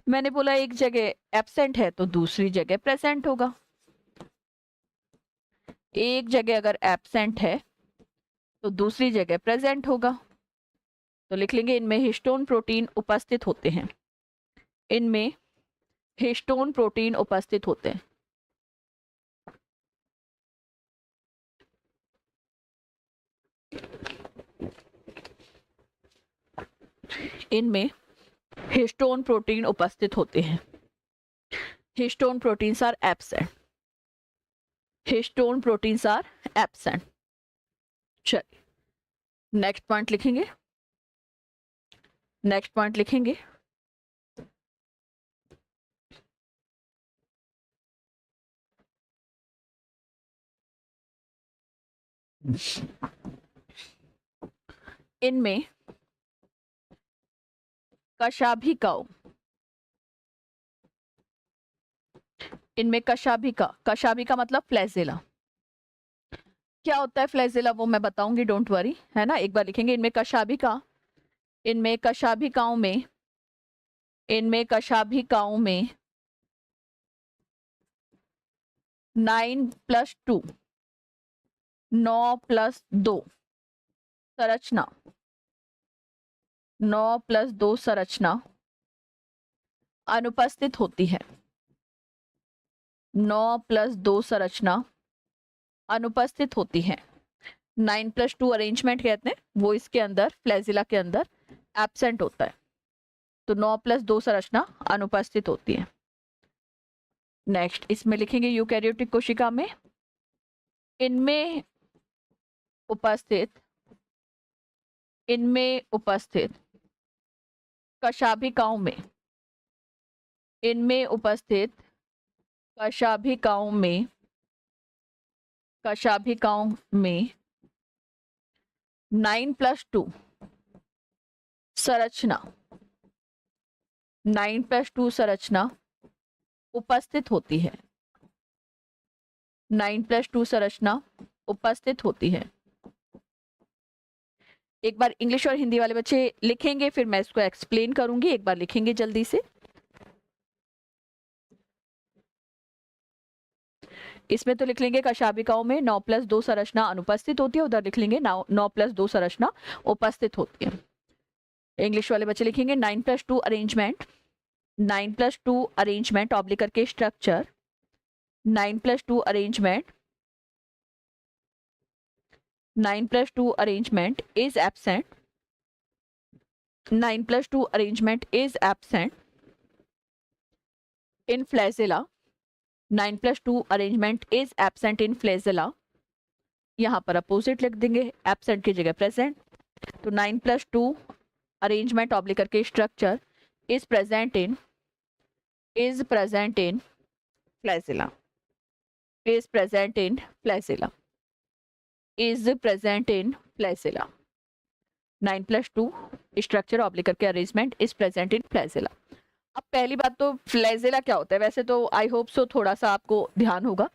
मैंने बोला एक जगह एब्सेंट है तो दूसरी जगह प्रेजेंट होगा। एक जगह अगर एब्सेंट है तो दूसरी जगह प्रेजेंट होगा। तो लिख लेंगे इनमें हिस्टोन प्रोटीन उपस्थित होते हैं। इनमें हिस्टोन प्रोटीन उपस्थित होते हैं। इनमें हिस्टोन प्रोटीन उपस्थित होते हैं। Histone proteins are absent. Histone proteins are absent. चलिए नेक्स्ट पॉइंट लिखेंगे। नेक्स्ट पॉइंट लिखेंगे इनमें कशाभिकाओं, इनमें कशाभिका मतलब फ्लैजेला। क्या होता है फ्लैजेला वो मैं बताऊंगी, डोंट वरी, है ना। एक बार लिखेंगे इनमें कशाभिका। इनमें कशाभिकाओं में 9+2 9+2 संरचना 9+2 संरचना अनुपस्थित होती है। 9+2 संरचना अनुपस्थित होती है। 9+2 अरेंजमेंट कहते हैं, वो इसके अंदर फ्लैजिला के अंदर एब्सेंट होता है। तो 9+2 संरचना अनुपस्थित होती है। नेक्स्ट इसमें लिखेंगे यूकैरियोटिक कोशिका में इनमें उपस्थित कशाभिकाओं में 9+2 संरचना 9+2 संरचना उपस्थित होती है। 9+2 संरचना उपस्थित होती है। एक बार इंग्लिश और हिंदी वाले बच्चे लिखेंगे, फिर मैं इसको एक्सप्लेन करूंगी। एक बार लिखेंगे जल्दी से। इसमें तो लिख लेंगे कशाभिकाओं में 9+2 संरचना अनुपस्थित होती है, उधर लिख लेंगे 9+2 संरचना उपस्थित होती है। इंग्लिश वाले बच्चे लिखेंगे 9+2 अरेंजमेंट, 9+2 अरेंजमेंट ऑब्लिक करके structure, 9+2 arrangement, 9+2 arrangement is absent, 9+2 arrangement is absent in flagella, 9+2 arrangement is absent in flagella. यहाँ पर अपोजिट लिख देंगे, एब्सेंट की जगह प्रेजेंट। तो 9+2 अरेंजमेंट ऑब्लिक करके structure is present in flagella, is present in flagella, is present in flagella। 9+2 structure oblique करके arrangement is present in flagella. अब पहली बात तो फ्लैजेला क्या होता है, वैसे तो आई होप सो थोड़ा सा आपको ध्यान होगा,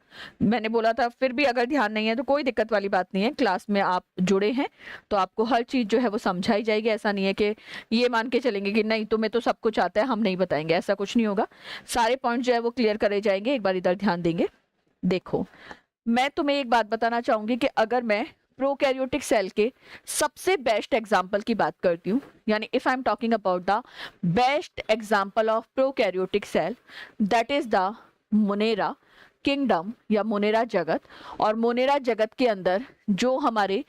मैंने बोला था, फिर भी अगर ध्यान नहीं है तो कोई दिक्कत वाली बात नहीं है, क्लास में आप जुड़े हैं तो आपको हर चीज जो है वो समझाई जाएगी। ऐसा नहीं है कि ये मान के चलेंगे कि नहीं तुम्हें तो सब कुछ आता है हम नहीं बताएंगे, ऐसा कुछ नहीं होगा। सारे पॉइंट जो है वो क्लियर करे जाएंगे, एक बार इधर ध्यान देंगे। देखो, मैं तुम्हें एक बात बताना चाहूंगी कि अगर मैं प्रोकैरियोटिक सेल के सबसे बेस्ट एग्जांपल की बात करती हूँ, यानी if I am talking about the best example of prokaryotic cell, that is the monera kingdom या मोनेरा जगत। और मोनेरा जगत के अंदर जो हमारे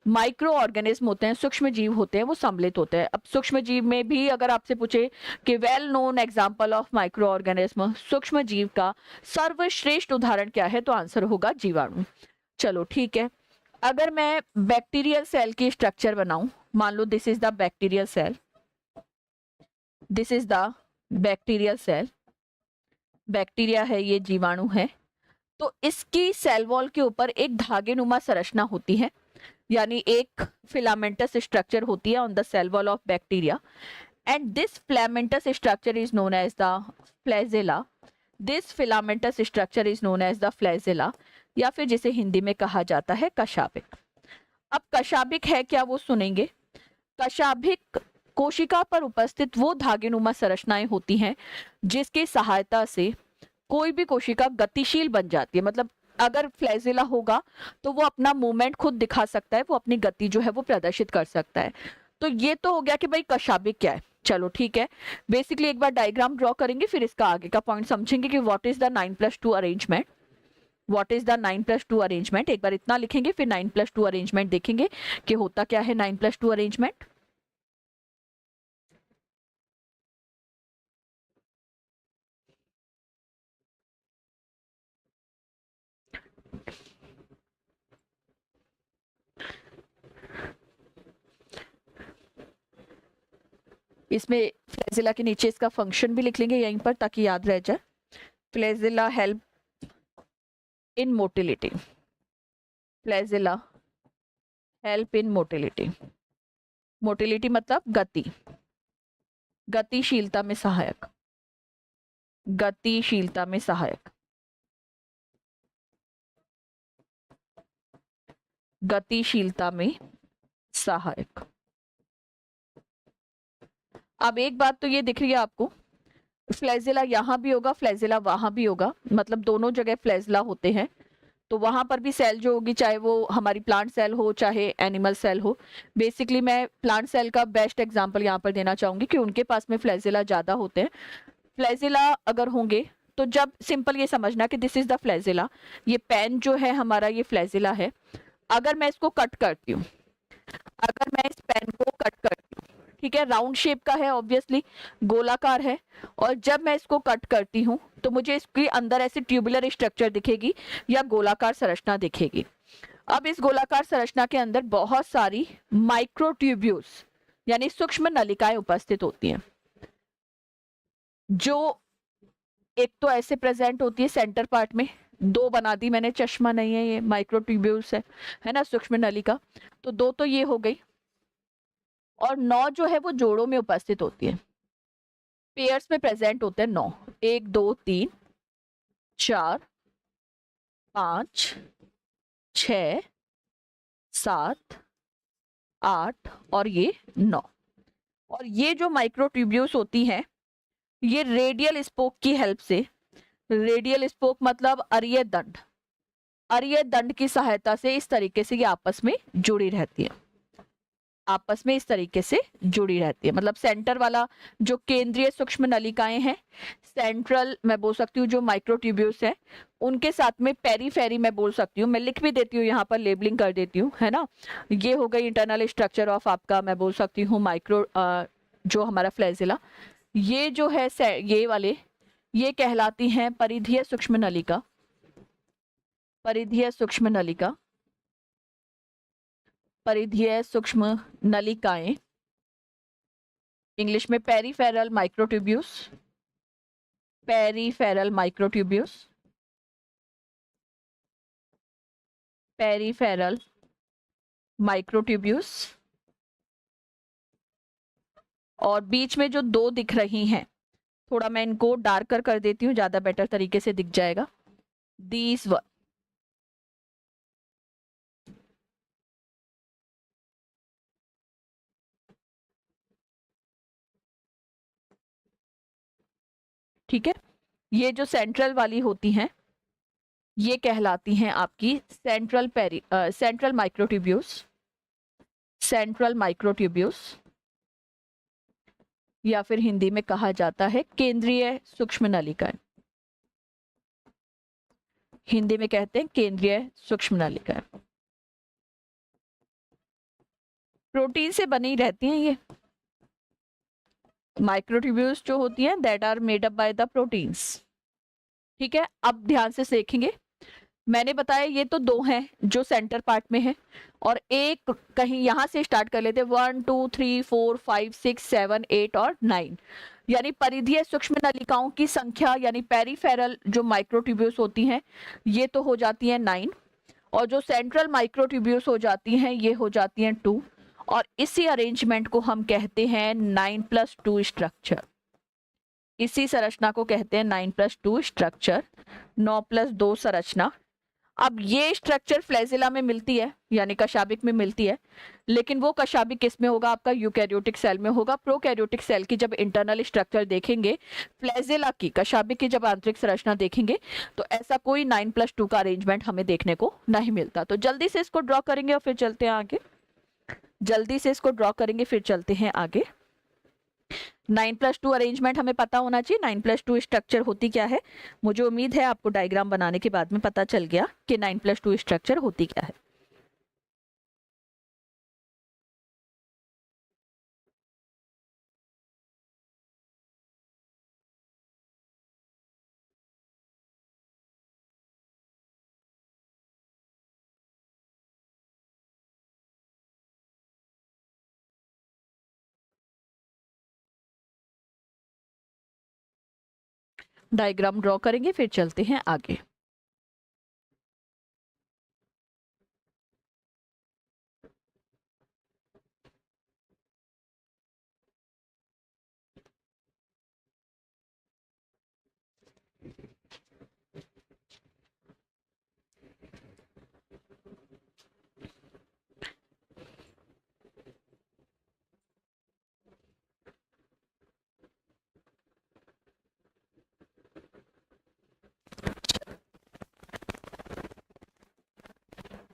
माइक्रो ऑर्गेनिज्म होते हैं, सूक्ष्म जीव होते हैं, वो सम्मिलित होते हैं। अब सूक्ष्म जीव में भी अगर आपसे पूछे कि well known example of micro organism, सूक्ष्म जीव का सर्वश्रेष्ठ उदाहरण क्या है, तो आंसर होगा जीवाणु। चलो ठीक है, अगर मैं बैक्टीरियल सेल की स्ट्रक्चर बनाऊं, मान लो this is the bacterial cell, this is the bacterial cell, bacteria है, ये जीवाणु है, तो इसकी सेल वॉल के ऊपर एक धागेनुमा संरचना होती है, यानी एक फिलामेंटस स्ट्रक्चर होती है on the cell wall of bacteria, and this filamentous structure is known as the flagella. This filamentous structure is known as the flagella, या फिर जिसे हिंदी में कहा जाता है कशाभिक। अब कशाभिक है क्या, वो सुनेंगे। कशाभिक कोशिका पर उपस्थित वो धागेनुमा संरचनाएं होती हैं जिसकी सहायता से कोई भी कोशिका गतिशील बन जाती है। मतलब अगर फ्लैजेला होगा तो वो अपना मूवमेंट खुद दिखा सकता है, वो अपनी गति जो है वो प्रदर्शित कर सकता है। तो ये तो हो गया कि भाई कशाभिक क्या है। चलो ठीक है, बेसिकली एक बार डायग्राम ड्रॉ करेंगे, फिर इसका आगे का पॉइंट समझेंगे कि what is the 9+2 arrangement. What is the 9+2 arrangement, एक बार इतना लिखेंगे, फिर 9+2 अरेंजमेंट देखेंगे कि होता क्या है 9+2 अरेंजमेंट। इसमें फ्लैजिला के नीचे इसका फंक्शन भी लिख लेंगे यहीं पर ताकि याद रह जाए। Flagella help in motility, flagella help in motility. Motility मतलब गति, गतिशीलता में सहायक, गतिशीलता में सहायक, गतिशीलता में सहायक। अब एक बात तो ये दिख रही है आपको, फ्लैजिला यहाँ भी होगा, फ्लैजिला वहां भी होगा, मतलब दोनों जगह फ्लैजिला होते हैं। तो वहां पर भी सेल जो होगी, चाहे वो हमारी प्लांट सेल हो चाहे एनिमल सेल हो। बेसिकली मैं प्लांट सेल का बेस्ट एग्जांपल यहाँ पर देना चाहूंगी कि उनके पास में फ्लैजिला ज्यादा होते हैं। फ्लैजिला अगर होंगे तो जब सिंपल ये समझना कि दिस इज द फ्लैजिला, ये पेन जो है हमारा ये फ्लैजिला है। अगर मैं इसको कट करती हूँ, अगर मैं इस पेन को कट करती हूँ, ठीक है, राउंड शेप का है ऑब्वियसली, गोलाकार है, और जब मैं इसको कट करती हूँ तो मुझे इसके अंदर ऐसी ट्यूबुलर स्ट्रक्चर दिखेगी या गोलाकार संरचना दिखेगी। अब इस गोलाकार संरचना के अंदर बहुत सारी माइक्रोट्यूब्यूल्स यानी सूक्ष्म नलिकाएं उपस्थित होती हैं, जो एक तो ऐसे प्रेजेंट होती है सेंटर पार्ट में, दो बना दी मैंने, चश्मा नहीं है, ये माइक्रोट्यूब्यूल्स है ना, सूक्ष्म नलिका। तो दो तो ये हो गई, और 9 जो है वो जोड़ों में उपस्थित होती है, पेयर्स में प्रेजेंट होते हैं 9, 1 2 3 4 5 6 7 8 और ये 9। और ये जो माइक्रोट्यूब्यूल्स होती हैं, ये रेडियल स्पोक की हेल्प से, रेडियल स्पोक मतलब अरीय दंड, अरीय दंड की सहायता से इस तरीके से ये आपस में जुड़ी रहती है, आपस में इस तरीके से जुड़ी रहती है। मतलब सेंटर वाला जो केंद्रीय सूक्ष्म नलिकाएं हैं, सेंट्रल मैं बोल सकती हूँ जो माइक्रोट्यूब्यूल्स है, उनके साथ में पेरीफेरी मैं बोल सकती हूँ, मैं लिख भी देती हूँ यहाँ पर, लेबलिंग कर देती हूँ, है ना। ये हो गई इंटरनल स्ट्रक्चर ऑफ आपका, मैं बोल सकती हूँ माइक्रो जो हमारा फ्लैजिला। ये जो है ये वाले, ये कहलाती हैं परिधीय सूक्ष्म नलिका, परिधीय सूक्ष्म नलिका, परिधीय सूक्ष्म नलिकाएं, इंग्लिश में peripheral microtubules, peripheral microtubules, peripheral microtubules. और बीच में जो दो दिख रही हैं, थोड़ा मैं इनको डार्कर कर देती हूँ, ज्यादा बेटर तरीके से दिख जाएगा। दीज वन, ठीक है। ये जो सेंट्रल वाली होती हैं ये कहलाती हैं आपकी सेंट्रल माइक्रोट्यूब्यूल्स, सेंट्रल माइक्रोट्यूब्यूल्स, या फिर हिंदी में कहा जाता है केंद्रीय सूक्ष्म नलिकाएं। हिंदी में कहते हैं केंद्रीय सूक्ष्म नलिकाएं। प्रोटीन से बनी रहती हैं ये माइक्रोट्यूब्यूल्स जो होती हैं, that are made up by the proteins. ठीक है, अब ध्यान से देखेंगे। मैंने बताया ये तो दो हैं जो सेंटर पार्ट में है, और एक कहीं यहां से स्टार्ट कर लेते हैं, 1 2 3 4 5 6 7 8 और 9, यानी परिधीय सूक्ष्म नलिकाओं की संख्या, यानी पेरिफेरल जो माइक्रोट्यूब्यूल्स होती हैं ये तो हो जाती हैं 9, और जो सेंट्रल माइक्रोट्यूब्यूल्स हो जाती हैं ये हो जाती हैं 2, और इसी अरेंजमेंट को हम कहते हैं 9+2 स्ट्रक्चर। इसी संरचना को कहते हैं 9+2 स्ट्रक्चर, 9+2 संरचना। अब ये स्ट्रक्चर फ्लैजिला में मिलती है, यानी कशाबिक में मिलती है, लेकिन वो कशाबिक किस में होगा, आपका यूकैरियोटिक सेल में होगा। प्रोकैरियोटिक सेल की जब इंटरनल स्ट्रक्चर देखेंगे, फ्लैजिला की, कशाबिक की जब आंतरिक संरचना देखेंगे, तो ऐसा कोई 9+2 का अरेंजमेंट हमें देखने को नहीं मिलता। तो जल्दी से इसको ड्रॉ करेंगे और फिर चलते हैं आगे। जल्दी से इसको ड्रॉ करेंगे फिर चलते हैं आगे। 9+2 अरेंजमेंट हमें पता होना चाहिए, 9+2 स्ट्रक्चर होती क्या है। मुझे उम्मीद है आपको डायग्राम बनाने के बाद में पता चल गया कि 9+2 स्ट्रक्चर होती क्या है। डायग्राम ड्रॉ करेंगे फिर चलते हैं आगे।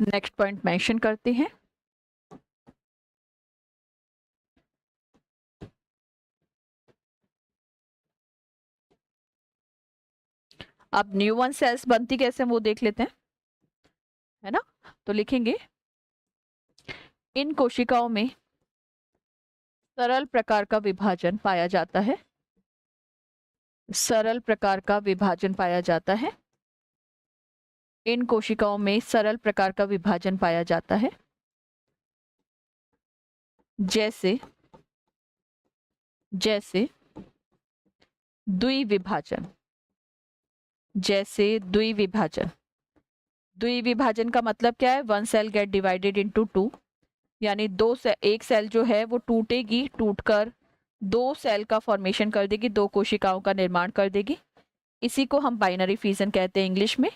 नेक्स्ट पॉइंट मेंशन करते हैं। अब न्यूरॉन सेल्स बनती कैसे वो देख लेते हैं, है ना। तो लिखेंगे इन कोशिकाओं में सरल प्रकार का विभाजन पाया जाता है, सरल प्रकार का विभाजन पाया जाता है। इन कोशिकाओं में सरल प्रकार का विभाजन पाया जाता है, जैसे जैसे द्विविभाजन, जैसे द्विविभाजन। द्विविभाजन का मतलब क्या है, one cell get divided into two, यानी एक सेल जो है वो टूटेगी, टूटकर दो सेल का फॉर्मेशन कर देगी, दो कोशिकाओं का निर्माण कर देगी। इसी को हम बाइनरी फिजन कहते हैं इंग्लिश में,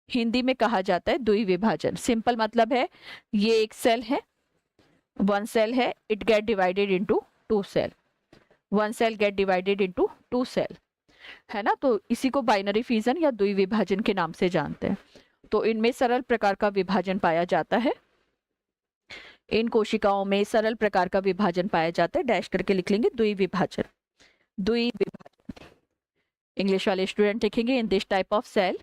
हिंदी में कहा जाता है द्विविभाजन। सिंपल मतलब है ये एक सेल है, वन सेल है, it get divided into two cell, one cell get divided into two cell, है ना। तो इसी को बाइनरी फिजन या द्विविभाजन के नाम से जानते हैं। तो इनमें सरल प्रकार का विभाजन पाया जाता है, इन कोशिकाओं में सरल प्रकार का विभाजन पाया जाता है, डैश करके लिख लेंगे द्विविभाजन, द्विविभाजन। इंग्लिश वाले स्टूडेंट लिखेंगे in this type of cell,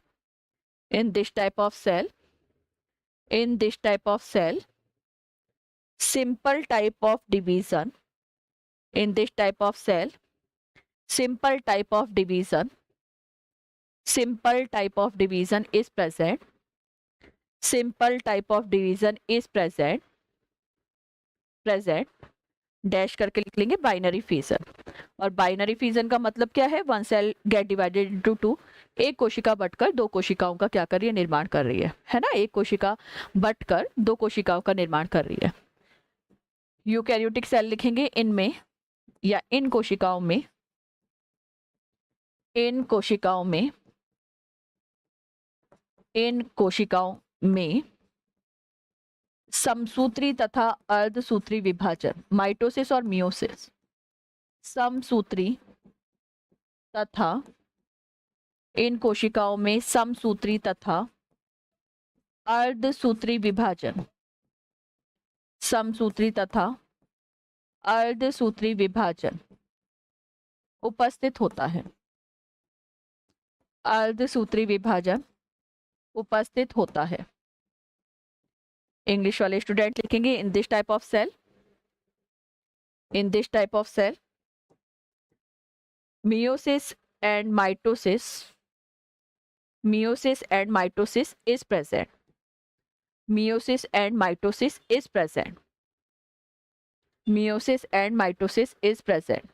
in this type of cell, in this type of cell, simple type of division, in this type of cell, simple type of division, simple type of division is present, simple type of division is present, present, dash करके लिख लेंगे binary fission. और binary fission का मतलब क्या है, one cell get divided into two, एक कोशिका बटकर दो कोशिकाओं का क्या कर रही है, निर्माण कर रही है ना। एक कोशिका बटकर दो कोशिकाओं का निर्माण कर रही है। यूकैरियोटिक सेल लिखेंगे इनमें या इन कोशिकाओं में, इन कोशिकाओं में समसूत्री तथा अर्धसूत्री विभाजन, माइटोसिस और मियोसिस, समसूत्री तथा इन कोशिकाओं में समसूत्री तथा अर्धसूत्री विभाजन, समसूत्री तथा अर्धसूत्री विभाजन उपस्थित होता है, अर्धसूत्री विभाजन उपस्थित होता है। इंग्लिश वाले स्टूडेंट लिखेंगे in this type of cell, in this type of cell meiosis and mitosis is present, meiosis and mitosis is present, meiosis and mitosis is present,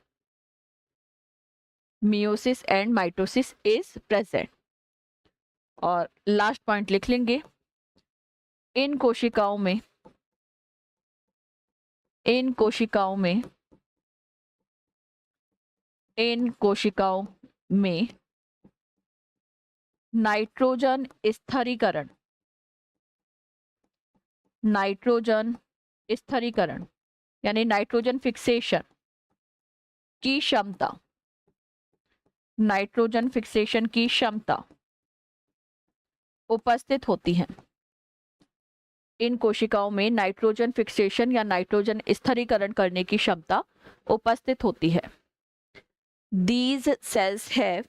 meiosis and mitosis is present। और last point लिख लेंगे, इन कोशिकाओं में nitrogen स्थिरीकरण यानी nitrogen fixation की क्षमता, nitrogen fixation की क्षमता उपस्थित होती है। इन कोशिकाओं में नाइट्रोजन फिक्सेशन या नाइट्रोजन स्थिरीकरण करने की क्षमता उपस्थित होती है। These cells have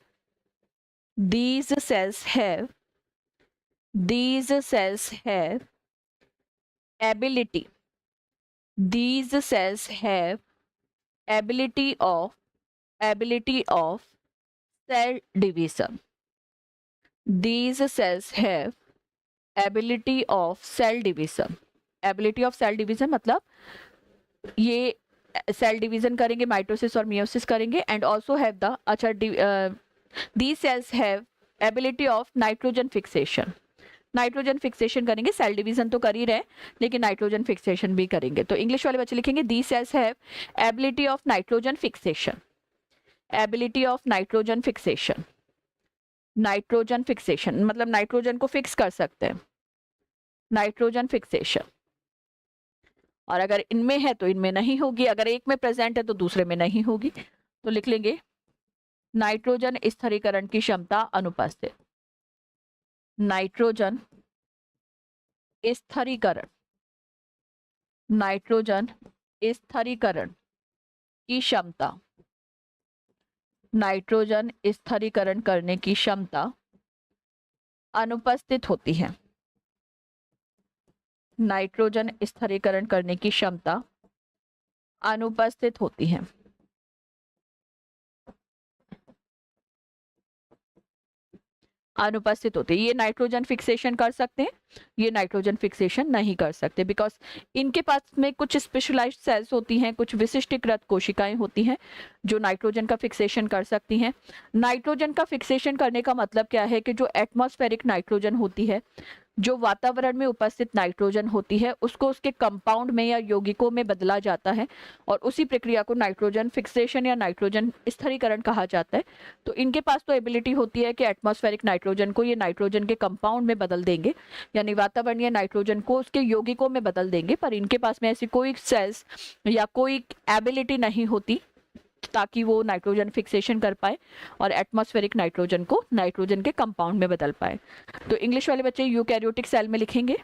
ability of cell division, these cells have ability of cell division, ability of cell division मतलब ये सेल डिवीजन करेंगे, माइटोसिस और मियोसिस करेंगे, एंड ऑल्सो हैव द अच्छा these cells have ability of nitrogen fixation, nitrogen fixation करेंगे, cell division तो कर ही रहे लेकिन नाइट्रोजन फिक्सेशन भी करेंगे। तो इंग्लिश वाले बच्चे लिखेंगे these cells have ability of nitrogen fixation, ability of nitrogen fixation, nitrogen fixation मतलब नाइट्रोजन को फिक्स कर सकते हैं, नाइट्रोजन फिक्सेशन। और अगर इनमें है तो इनमें नहीं होगी, अगर एक में प्रेजेंट है तो दूसरे में नहीं होगी। तो लिख लेंगे नाइट्रोजन स्थिरीकरण की क्षमता अनुपस्थित, नाइट्रोजन स्थिरीकरण, नाइट्रोजन स्थिरीकरण की क्षमता, नाइट्रोजन स्थिरीकरण करने की क्षमता अनुपस्थित होती है, नाइट्रोजन स्थिरीकरण करने की क्षमता अनुपस्थित होती है। अनुपस्थित होते, ये नाइट्रोजन फिक्सेशन कर सकते हैं, ये नाइट्रोजन फिक्सेशन नहीं कर सकते, बिकॉज इनके पास में कुछ स्पेशलाइज्ड सेल्स होती हैं, कुछ विशिष्टीकृत कोशिकाएं होती हैं जो नाइट्रोजन का फिक्सेशन कर सकती हैं। नाइट्रोजन का फिक्सेशन करने का मतलब क्या है कि जो एटमॉस्फेरिक नाइट्रोजन होती है, जो वातावरण में उपस्थित नाइट्रोजन होती है, उसको उसके कंपाउंड में या यौगिकों में बदला जाता है और उसी प्रक्रिया को नाइट्रोजन फिक्सेशन या नाइट्रोजन स्थिरीकरण कहा जाता है। तो इनके पास तो एबिलिटी होती है कि एटमॉस्फेरिक नाइट्रोजन को ये नाइट्रोजन के कंपाउंड में बदल देंगे, यानी वातावरणीय नाइट्रोजन को उसके यौगिकों में बदल देंगे, पर इनके पास में ऐसी कोई सेल्स या कोई एबिलिटी नहीं होती ताकि वो नाइट्रोजन फिक्सेशन कर पाए और एटमॉस्फेरिक नाइट्रोजन को नाइट्रोजन के कंपाउंड में बदल पाए। तो इंग्लिश वाले बच्चे यूकैरियोटिक सेल में लिखेंगे,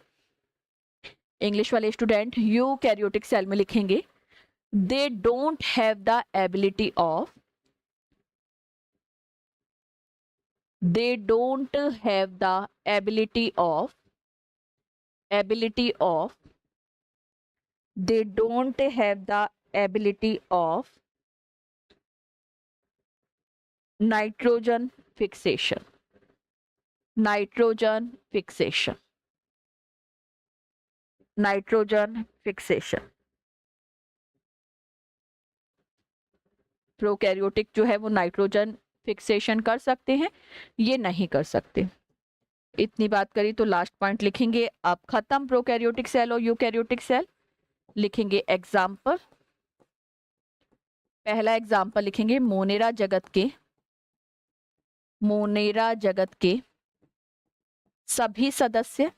इंग्लिश वाले स्टूडेंट यूकैरियोटिक सेल में लिखेंगे they don't have the ability of, they don't have the ability of, they don't have the ability of nitrogen fixation, nitrogen fixation, nitrogen fixation। Prokaryotic जो है वो nitrogen fixation कर सकते हैं, ये नहीं कर सकते। इतनी बात करी तो लास्ट पॉइंट लिखेंगे अब खत्म प्रोकैरियोटिक सेल और यूकैरियोटिक सेल। लिखेंगे एग्जाम्पल, पहला एग्जाम्पल लिखेंगे मोनेरा जगत के मोनेरा जगत के सभी सदस्य,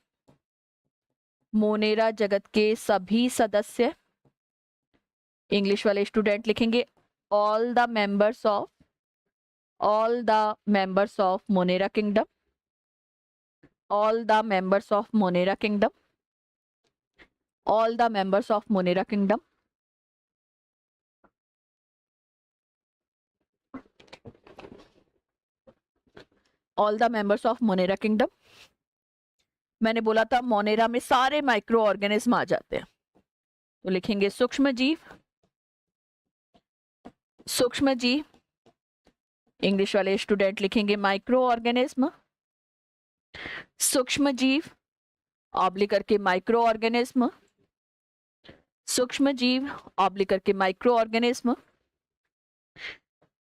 मोनेरा जगत के सभी सदस्य। इंग्लिश वाले स्टूडेंट लिखेंगे all the members of, all the members of Monera kingdom, all the members of Monera kingdom, all the members of Monera kingdom. All the members of Monera kingdom. मैंने बोला था Monera में सारे micro organism आ जाते हैं, तो लिखेंगे सूक्ष्म जीव, सूक्ष्म जीव। इंग्लिश वाले स्टूडेंट लिखेंगे माइक्रो ऑर्गेनिज्म, सूक्ष्म जीव ऑब्लिक करके माइक्रो ऑर्गेनिज्म, सूक्ष्म जीव ऑब्लिक करके माइक्रो ऑर्गेनिज्म।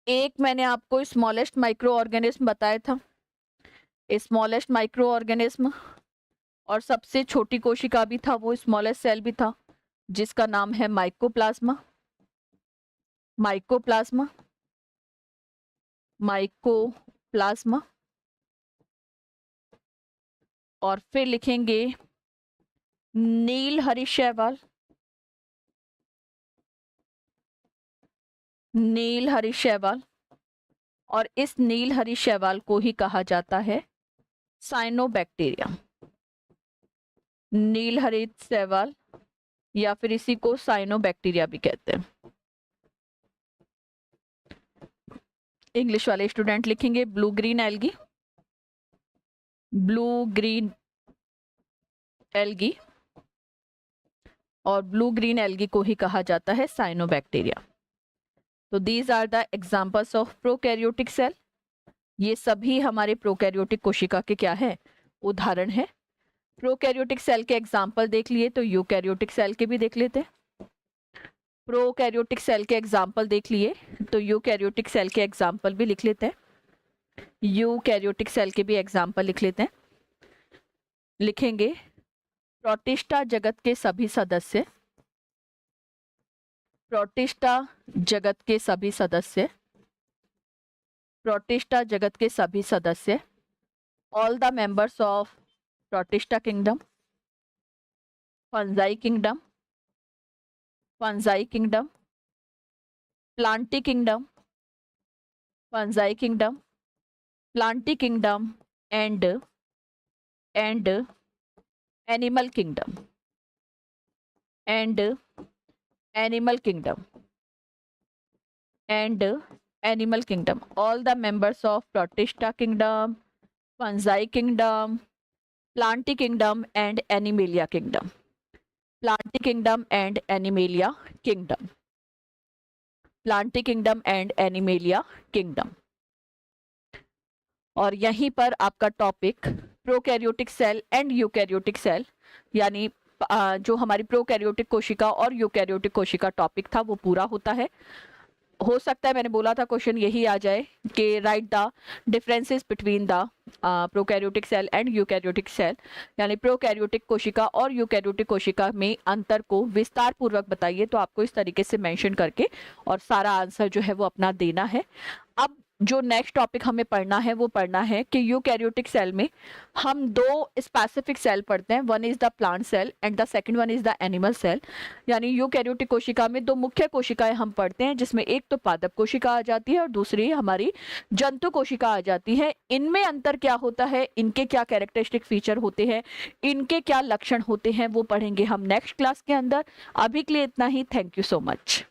एक मैंने आपको स्मॉलेस्ट माइक्रो ऑर्गेनिज्म बताया था, स्मॉलेस्ट माइक्रो ऑर्गेनिज्म, और सबसे छोटी कोशिका भी था, वो स्मॉलेस्ट सेल भी था, जिसका नाम है माइकोप्लाज्मा, माइकोप्लाज्मा, माइकोप्लाज्मा। और फिर लिखेंगे नीलहरी शैवाल, नीलहरी शैवाल, और इस नीलहरी शैवाल को ही कहा जाता है साइनोबैक्टीरियम, नीलहरी शैवाल, या फिर इसी को साइनोबैक्टीरिया भी कहते हैं। इंग्लिश वाले स्टूडेंट लिखेंगे blue green algae, blue green algae, और ब्लू ग्रीन एल्गी को ही कहा जाता है साइनोबैक्टीरिया। तो these are the examples of prokaryotic cell. ये सभी हमारे प्रोकैरियोटिक कोशिका के क्या है, उदाहरण है। प्रोकैरियोटिक सेल के एग्जाम्पल देख लिए, तो यूकैरियोटिक सेल के भी देख लेते हैं। प्रोकैरियोटिक सेल के एग्जाम्पल देख लिए, तो यूकैरियोटिक सेल के एग्जाम्पल भी लिख लेते हैं, यूकैरियोटिक सेल के भी एग्जाम्पल लिख लेते हैं। लिखेंगे प्रोटिस्टा जगत के सभी सदस्य, प्रोटिस्टा जगत के सभी सदस्य, प्रोटिस्टा जगत के सभी सदस्य, all the members of protista kingdom, fungi kingdom, fungi kingdom, plantae kingdom, fungi kingdom, plantae kingdom, and animal kingdom, and animal kingdom, and animal kingdom. All the members of protista kingdom, fungi kingdom, plantae kingdom, and animalia kingdom, plantae kingdom and animalia kingdom, plantae kingdom and animalia kingdom. और यहीं पर आपका topic prokaryotic cell and eukaryotic cell, यानी जो हमारी prokaryotic कोशिका और eukaryotic कोशिका टॉपिक था वो पूरा होता है। हो सकता है, मैंने बोला था क्वेश्चन यही आ जाए कि write the differences between the prokaryotic cell and eukaryotic cell, यानी प्रोकैरियोटिक कोशिका और यूकैरियोटिक कोशिका में अंतर को विस्तार पूर्वक बताइए। तो आपको इस तरीके से मेंशन करके और सारा आंसर जो है वो अपना देना है। अब जो नेक्स्ट टॉपिक हमें पढ़ना है वो पढ़ना है कि यूकैरियोटिक सेल में हम दो स्पेसिफिक सेल पढ़ते हैं, one is the plant cell and the second one is the animal cell. यानी यूकैरियोटिक कोशिका में दो मुख्य कोशिकाएं हम पढ़ते हैं, जिसमें एक तो पादप कोशिका आ जाती है और दूसरी हमारी जंतु कोशिका आ जाती है। इनमें अंतर क्या होता है, इनके क्या कैरेक्टरिस्टिक फीचर होते हैं, इनके क्या लक्षण होते हैं, वो पढ़ेंगे हम नेक्स्ट क्लास के अंदर। अभी के लिए इतना ही। Thank you so much.